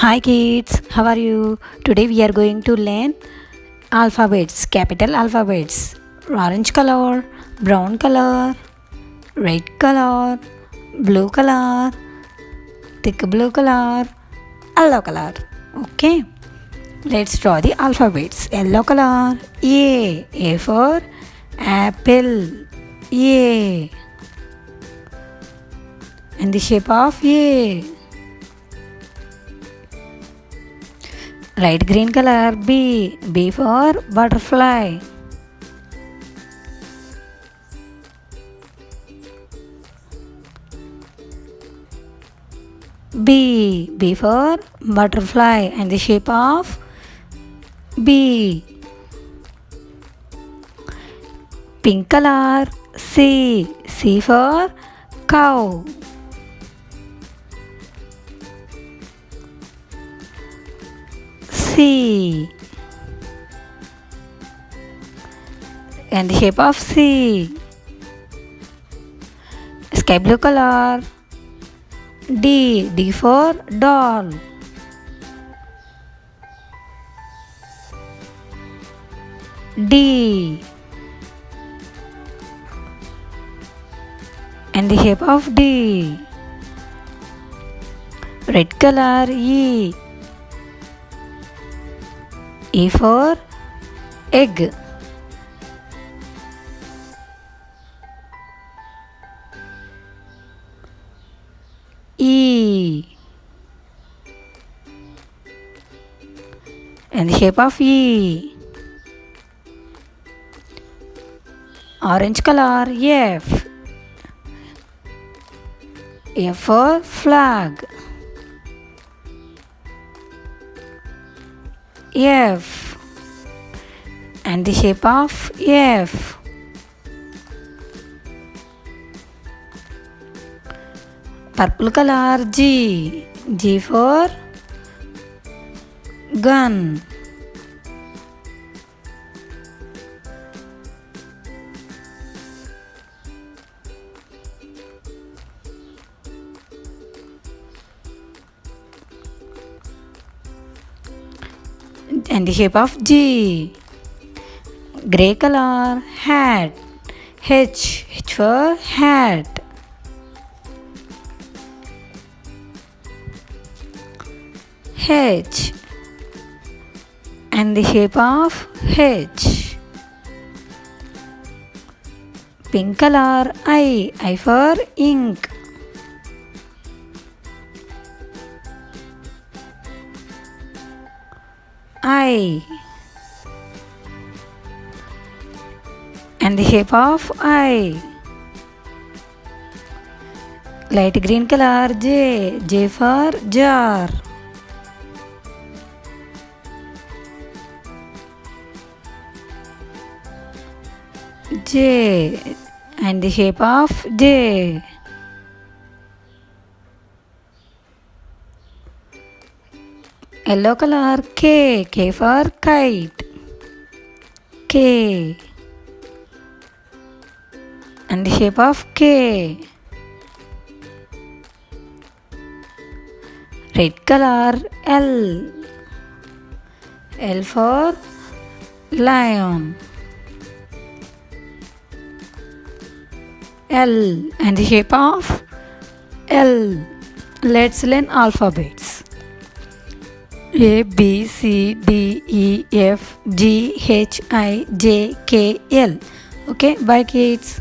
Hi kids, how are you? Today we are going to learn alphabets, capital alphabets. Orange color, brown color, red color, blue color, thick blue color, yellow color. Okay, let's draw the alphabets. Yellow color, A for apple, A. And the shape of A. Light green color, B for butterfly. B for butterfly and the shape of B. Pink color, C for cow. C and the shape of C. Sky blue color, D for doll. D and the shape of D. Red color, E for egg. E and the shape of E. Orange color, F for flag. F and the shape of F. Purple color, G for gun. And the shape of G. Gray color, hat, H for hat. H and the shape of H. Pink color, I for ink. I and the shape of I. Light green color, J for jar. J and the shape of J. Yellow color, K for kite. K and the shape of K. Red color, L for lion. L and the shape of L. Let's learn alphabets. A B C D E F G H I J K L. Okay, bye kids.